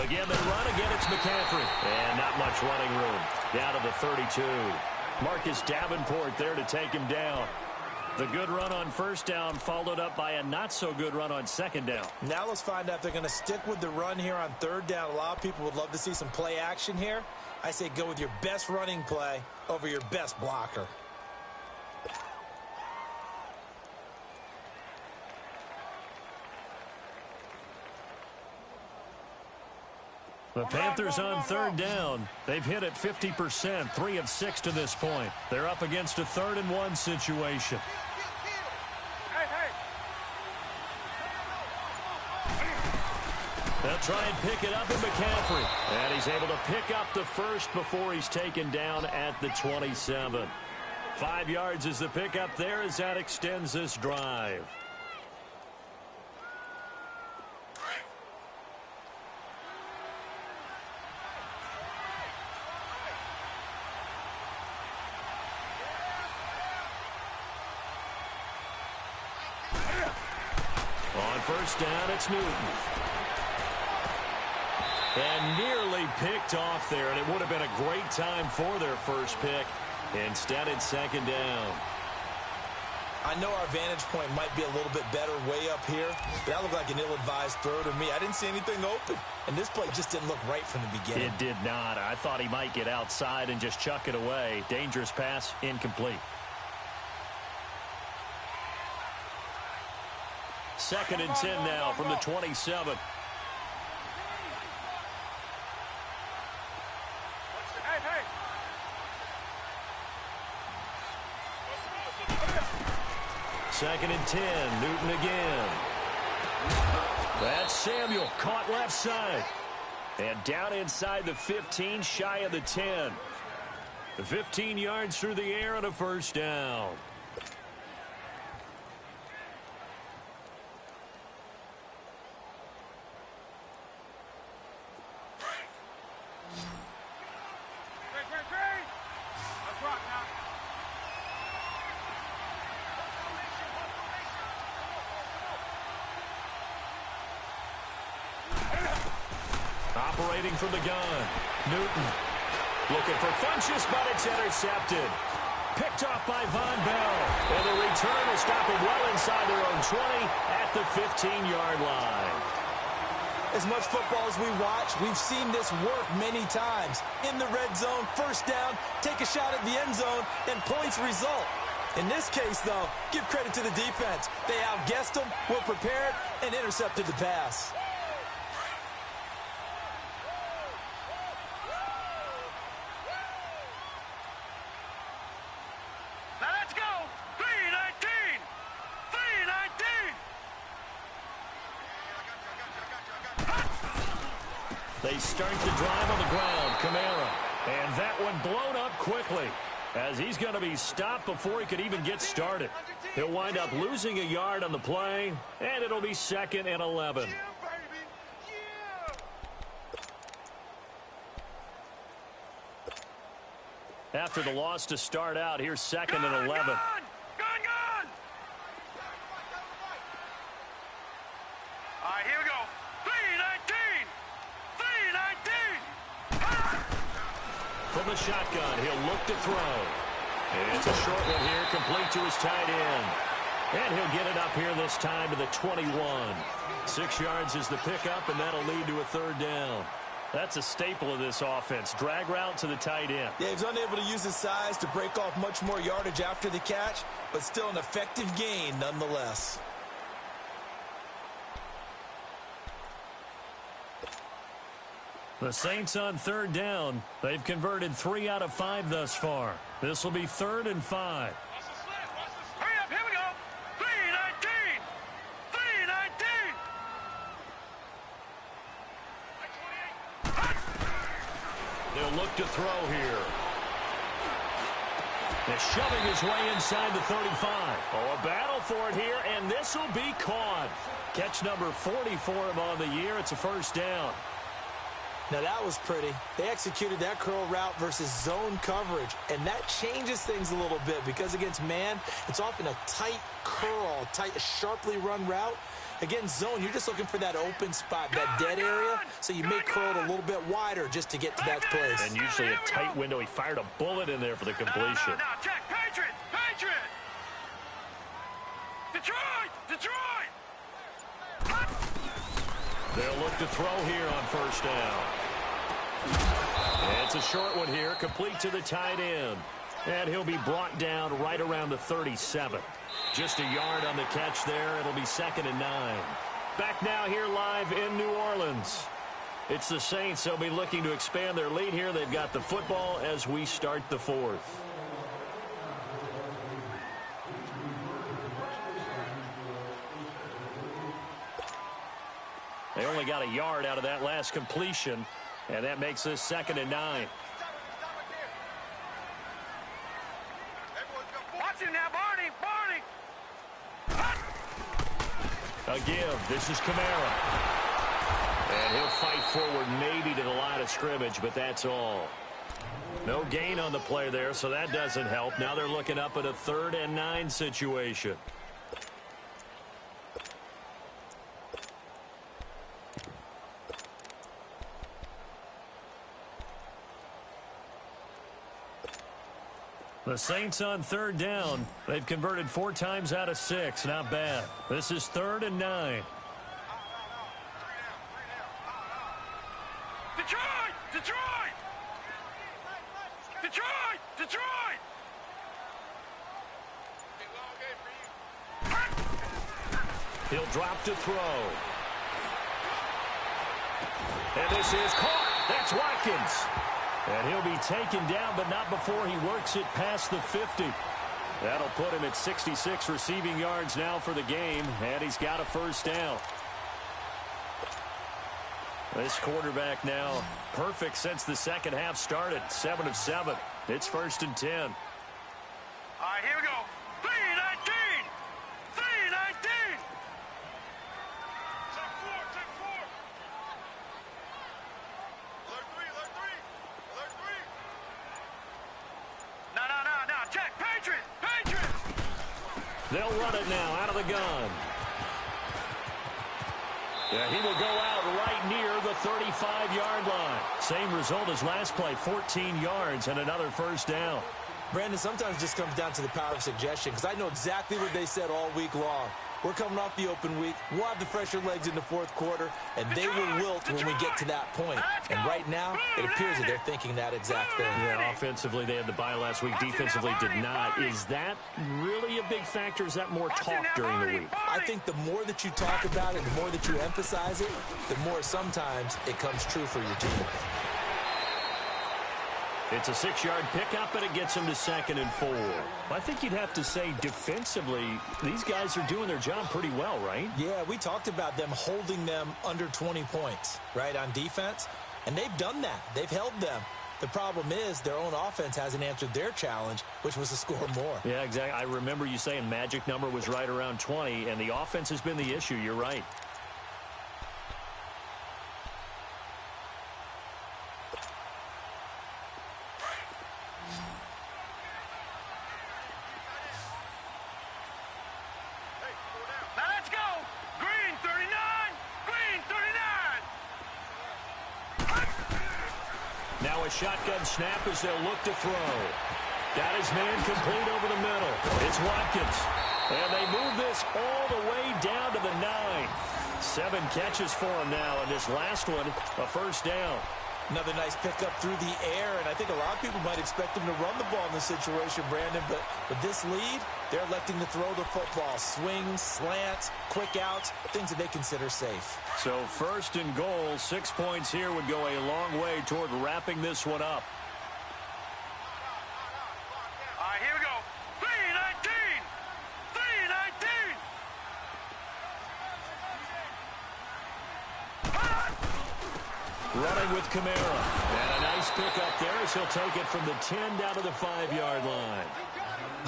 Again, they run. Again, it's McCaffrey. And not much running room. Down to the 32. Marcus Davenport there to take him down. The good run on 1st down followed up by a not-so-good run on 2nd down. Now let's find out if they're going to stick with the run here on 3rd down. A lot of people would love to see some play action here. I say go with your best running play over your best blocker. The Panthers on 3rd down. They've hit it 50%, 3 of 6 to this point. They're up against a 3rd and 1 situation. They'll try and pick it up in McCaffrey. And he's able to pick up the first before he's taken down at the 27. 5 yards is the pickup there as that extends this drive. first down, it's Newton. And nearly picked off there, and it would have been a great time for their first pick. Instead, it's second down. I know our vantage point might be a little bit better way up here, but that looked like an ill-advised throw to me. I didn't see anything open, and this play just didn't look right from the beginning. It did not. I thought he might get outside and just chuck it away. Dangerous pass, incomplete. Second and 10 now from the 27. Second and 10, Newton again. That's Samuel, caught left side. And down inside the 15, shy of the 10. The 15 yards through the air and a first down. Operating from the gun, Newton looking for Funchess, but it's intercepted. Picked off by Von Bell. And the return will stop him well inside their own 20 at the 15-yard line. As much football as we watch, we've seen this work many times. In the red zone, first down, take a shot at the end zone, and points result. In this case, though, give credit to the defense. They outguessed them, were prepared, and intercepted the pass. They start the drive on the ground, Kamara. And that one blown up quickly as he's going to be stopped before he could even get started. He'll wind up losing a yard on the play, and it'll be second and 11. After the loss to start out, here's second and 11. Gone! All right, here we go. 3-19! 3-19! From the shotgun, he'll look to throw. And it's a short one here, complete to his tight end. And he'll get it up here this time to the 21. 6 yards is the pickup, and that'll lead to a third down. That's a staple of this offense. Drag route to the tight end. Yeah, he's unable to use his size to break off much more yardage after the catch, but still an effective gain nonetheless. The Saints on third down. They've converted 3 out of 5 thus far. This will be 3rd and 5. Hurry up, here we go. 3-19! 3-19! They'll look to throw here. They're shoving his way inside the 35. Oh, a battle for it here, and this will be caught. Catch number 40 for him on the year. It's a first down. Now, that was pretty. They executed that curl route versus zone coverage, and that changes things a little bit because against man, it's often a tight curl, tight, sharply run route. Against zone, you're just looking for that open spot, that dead area, so you may curl it a little bit wider just to get to that place. And usually a tight window. He fired a bullet in there for the completion. No, check. Patriot! Patriot! Detroit! Detroit! They'll look to throw here on first down. And it's a short one here, complete to the tight end. And he'll be brought down right around the 37. Just a yard on the catch there. It'll be 2nd and 9. Back now here live in New Orleans. It's the Saints. They'll be looking to expand their lead here. They've got the football as we start the 4th. They only got a yard out of that last completion, and that makes this 2nd and 9. Watch him now, Barney! Barney! A give. This is Kamara. And he'll fight forward maybe to the line of scrimmage, but that's all. No gain on the play there, so that doesn't help. Now they're looking up at a 3rd and 9 situation. The Saints on third down. They've converted 4 times out of 6. Not bad. This is 3rd and 9. Detroit! Detroit! Detroit! Detroit! He'll drop to throw. And this is caught. That's Watkins. And he'll be taken down, but not before he works it past the 50. That'll put him at 66 receiving yards now for the game, and he's got a first down. This quarterback now perfect since the second half started. 7 of 7. It's 1st and 10. All right, here we go. 3-19! 3-19! Check 4, check 4. Alert 3, alert 3. Alert 3. No. Check. Patriots! Patriots! They'll run it now out of the gun. Yeah, he will go out right near the 35-yard line. Same result as last play, 14 yards and another first down. Brandon, sometimes it just comes down to the power of suggestion, because I know exactly what they said all week long. We're coming off the open week. We'll have the fresher legs in the fourth quarter, and they will wilt when we get to that point. And right now, it appears that they're thinking that exact thing. Yeah, offensively, they had the bye last week. Defensively, did not. Is that really a big factor? Is that more talk during the week? I think the more that you talk about it, the more that you emphasize it, the more sometimes it comes true for your team. It's a 6-yard pickup, and it gets him to 2nd and 4. I think you'd have to say defensively, these guys are doing their job pretty well, right? Yeah, we talked about them holding them under 20 points, right, on defense. And they've done that. They've held them. The problem is their own offense hasn't answered their challenge, which was to score more. Yeah, exactly. I remember you saying magic number was right around 20, and the offense has been the issue. You're right. Now a shotgun snap as they'll look to throw. Got his man complete over the middle. It's Watkins. And they move this all the way down to the 9. 7 catches for him now, and this last one, a first down. Another nice pickup through the air, and I think a lot of people might expect him to run the ball in this situation, Brandon, but with this lead, they're electing to throw the football. Swings, slants, quick outs, things that they consider safe. So 1st and goal, 6 points here would go a long way toward wrapping this one up. All right, here we go. 3-19! 3-19! Running with Kamara. And a nice pickup there as he'll take it from the 10 down to the 5-yard line.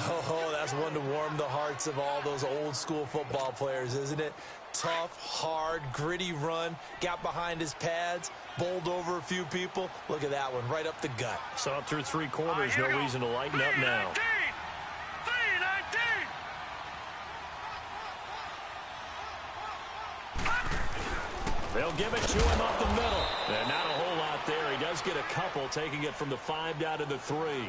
Oh, that's one to warm the hearts of all those old school football players, isn't it? Tough, hard, gritty run. Got behind his pads, bowled over a few people. Look at that one, right up the gut. Saw it through 3 quarters. No reason to lighten up now. 3-19! They'll give it to him up the middle. And not a whole lot there. He does get a couple, taking it from the 5 down to the 3.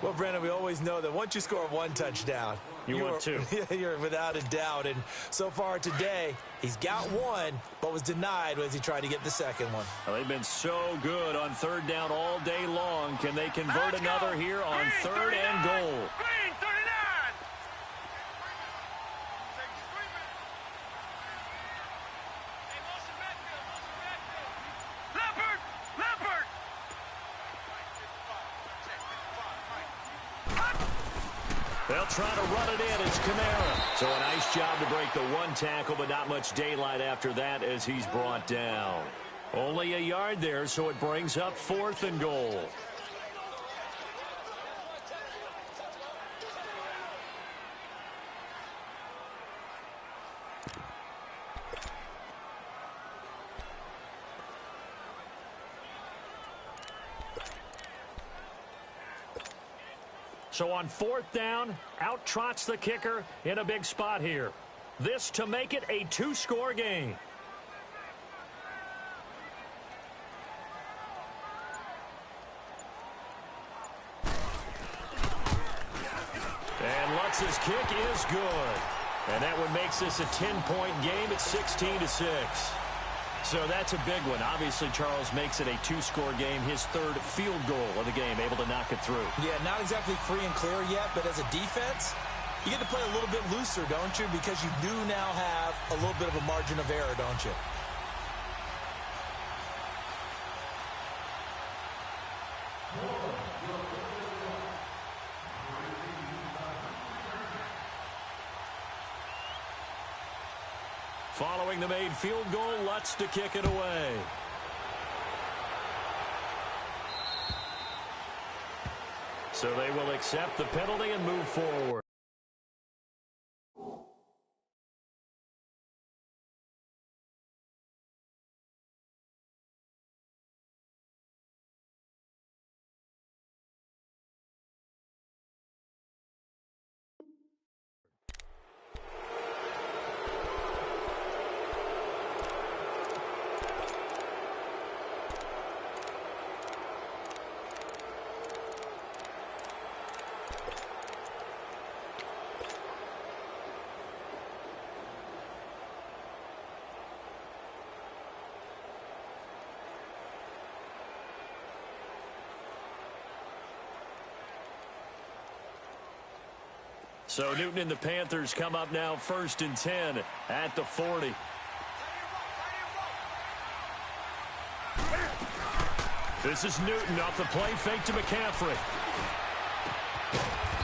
Well, Brandon, we always know that once you score 1 touchdown, you want 2. You're without a doubt. And so far today, he's got 1, but was denied as he tried to get the second one. Well, they've been so good on 3rd down all day long. Can they convert another here on 3rd and goal? Green 39! Leopard! They'll try to run it in. It's Kamara. So a nice job to break the 1 tackle, but not much daylight after that as he's brought down. Only a yard there, so it brings up 4th and goal. So on 4th down, out trots the kicker in a big spot here. This to make it a 2-score game. And Lutz's kick is good. And that one makes this a 10-point game at 16-6. So that's a big one. Obviously, Charles makes it a two-score game, his third field goal of the game, able to knock it through. Yeah, not exactly free and clear yet, but as a defense, you get to play a little bit looser, don't you? Because you do now have a little bit of a margin of error, don't you? Following the made field goal, Lutz to kick it away. So they will accept the penalty and move forward. So Newton and the Panthers come up now 1st and 10 at the 40. This is Newton off the play fake to McCaffrey.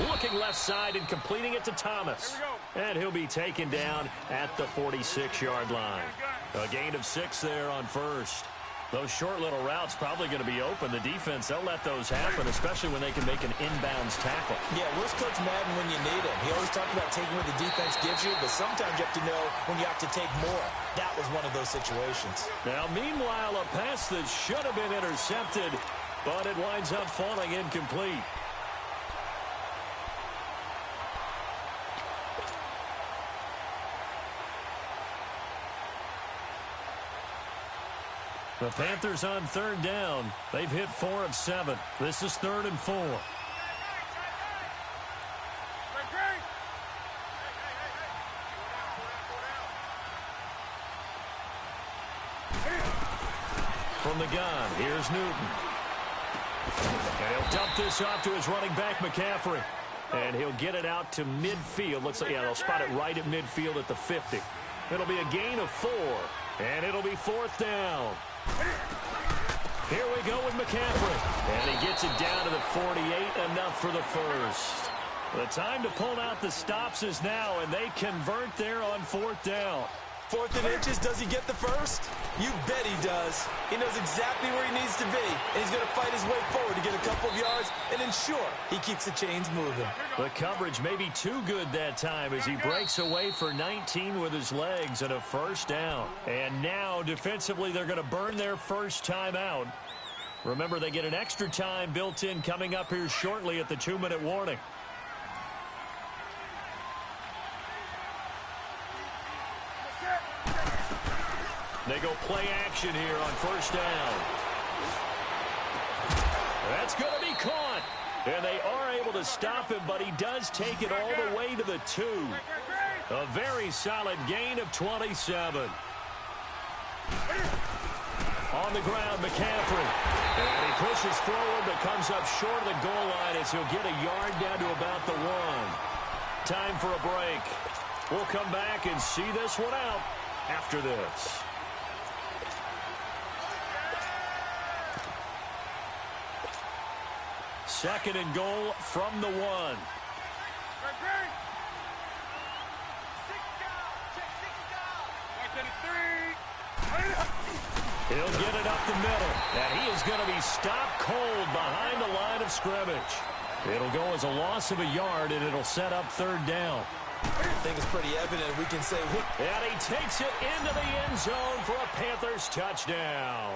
Looking left side and completing it to Thomas. And he'll be taken down at the 46-yard line. A gain of 6 there on first. Those short little routes probably going to be open. The defense, they'll let those happen, especially when they can make an inbounds tackle. Yeah, where's Coach Madden when you need him? He always talked about taking what the defense gives you, but sometimes you have to know when you have to take more. That was one of those situations. Now, meanwhile, a pass that should have been intercepted, but it winds up falling incomplete. The Panthers on 3rd down. They've hit 4 of 7. This is 3rd and 4. From the gun, here's Newton. And he'll dump this off to his running back, McCaffrey. And he'll get it out to midfield. Looks like, yeah, they'll spot it right at midfield at the 50. It'll be a gain of 4. And it'll be 4th down. Here we go with McCaffrey. And he gets it down to the 48, enough for the first. The time to pull out the stops is now, and they convert there on 4th down. 4th and inches, does he get the first? You bet he does. He knows exactly where he needs to be, and he's going to fight his way forward to get a couple of yards and ensure he keeps the chains moving. The coverage may be too good that time as he breaks away for 19 with his legs and a 1st down. And now, defensively, they're going to burn their first time out. Remember, they get an extra time built in coming up here shortly at the 2-minute warning. They go play action here on 1st down. That's going to be caught. And they are able to stop him, but he does take it all the way to the 2. A very solid gain of 27. On the ground, McCaffrey. And he pushes forward, but comes up short of the goal line as he'll get a yard down to about the 1. Time for a break. We'll come back and see this one out after this. Second and goal from the 1. He'll get it up the middle, and he is going to be stopped cold behind the line of scrimmage. It'll go as a loss of a yard, and it'll set up 3rd down. I think it's pretty evident we can say... And he takes it into the end zone for a Panthers touchdown.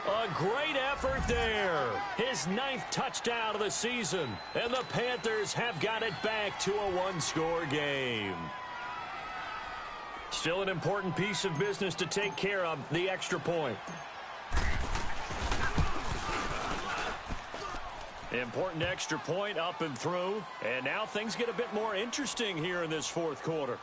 A great effort there. His 9th touchdown of the season. And the Panthers have got it back to a 1-score game. Still an important piece of business to take care of, the extra point. Important extra point up and through. And now things get a bit more interesting here in this fourth quarter.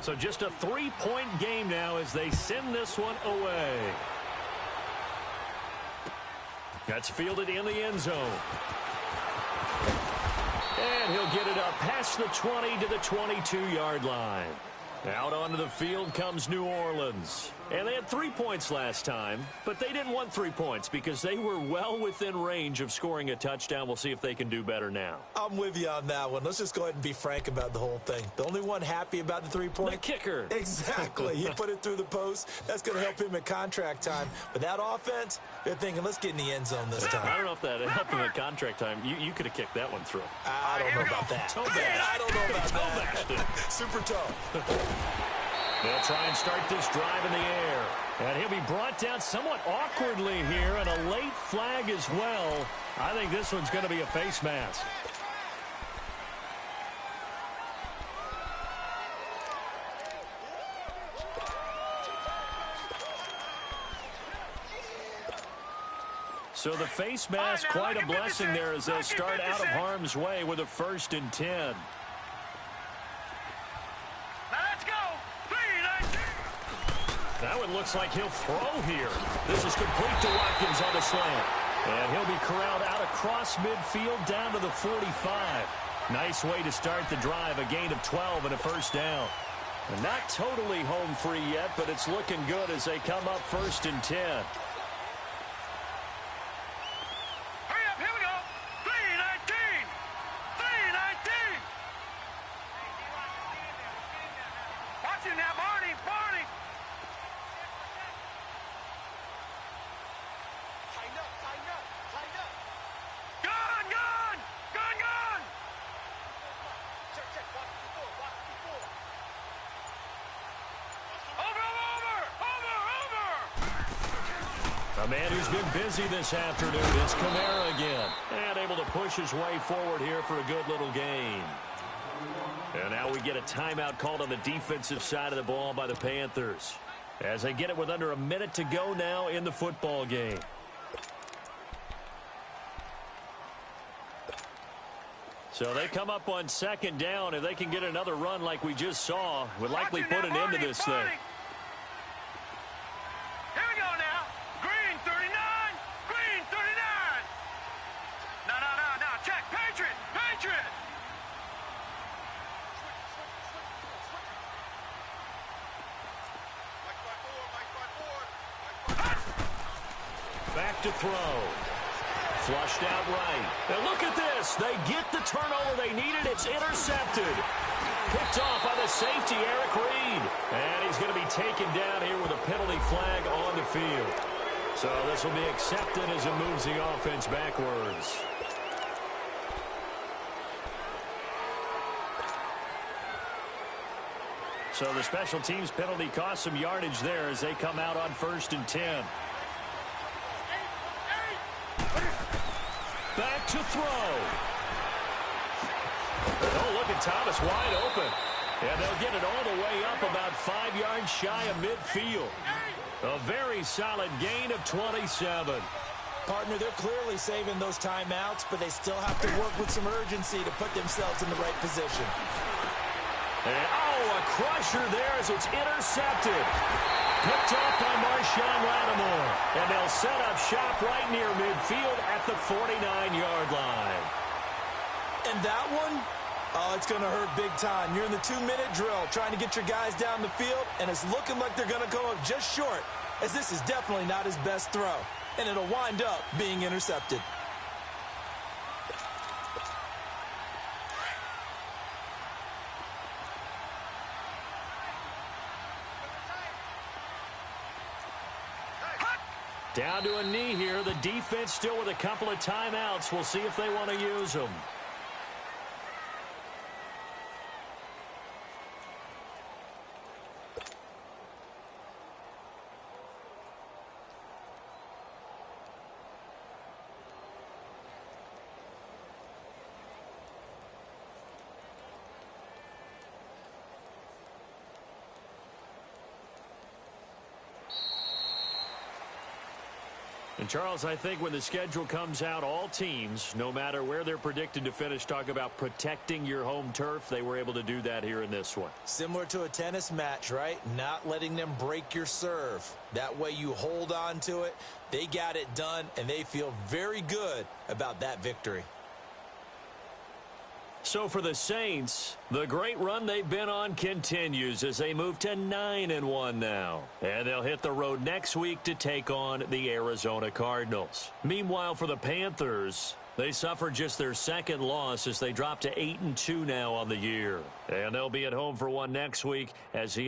So just a three-point game now as they send this one away. That's fielded in the end zone. And he'll get it up past the 20 to the 22-yard line. Out onto the field comes New Orleans. And they had 3 points last time, but they didn't want 3 points because they were well within range of scoring a touchdown. We'll see if they can do better now. I'm with you on that one. Let's just go ahead and be frank about the whole thing. The only one happy about the 3-point? The kicker. Exactly. He put it through the post. That's going to help him at contract time. But that offense, they're thinking, let's get in the end zone this time. I don't know if that helped him at contract time. You could have kicked that one through. I don't know about that. I don't know about that. Super toe. They'll try and start this drive in the air. And he'll be brought down somewhat awkwardly here, and a late flag as well. I think this one's going to be a face mask. So the face mask, quite a blessing there as they'll start out of harm's way with a 1st and 10. That one looks like he'll throw here. This is complete to Watkins on the slant. And he'll be corralled out across midfield down to the 45. Nice way to start the drive, a gain of 12 and a 1st down. And not totally home free yet, but it's looking good as they come up 1st and 10. Hurry up, here we go. 3-19. 3-19. Watch him now, Barney. Barney. A man who's been busy this afternoon. It's Kamara again. And able to push his way forward here for a good little gain. And now we get a timeout called on the defensive side of the ball by the Panthers. As they get it with under a minute to go now in the football game. So they come up on 2nd down. If they can get another run like we just saw, would likely put an end to this thing. Back to throw. Flushed out right. And look at this. They get the turnover they needed. It's intercepted. Picked off by the safety, Eric Reed. And he's going to be taken down here with a penalty flag on the field. So this will be accepted as it moves the offense backwards. So the special teams penalty cost some yardage there as they come out on 1st and 10. Back to throw. Oh, look at Thomas wide open. And they'll get it all the way up about 5 yards shy of midfield. A very solid gain of 27. Partner, they're clearly saving those timeouts, but they still have to work with some urgency to put themselves in the right position. And, a crusher there as it's intercepted. Picked off by Marshawn Lattimore. And they'll set up shop right near midfield at the 49-yard line. And that one, it's going to hurt big time. You're in the 2-minute drill trying to get your guys down the field, and it's looking like they're going to come up just short, as this is definitely not his best throw. And it'll wind up being intercepted. Down to a knee here. The defense still with a couple of timeouts. We'll see if they want to use them. And, Charles, I think when the schedule comes out, all teams, no matter where they're predicted to finish, talk about protecting your home turf. They were able to do that here in this one. Similar to a tennis match, right? Not letting them break your serve. That way you hold on to it. They got it done, and they feel very good about that victory. So for the Saints, the great run they've been on continues as they move to 9-1 now. And they'll hit the road next week to take on the Arizona Cardinals. Meanwhile, for the Panthers, they suffered just their second loss as they drop to 8-2 now on the year. And they'll be at home for one next week as he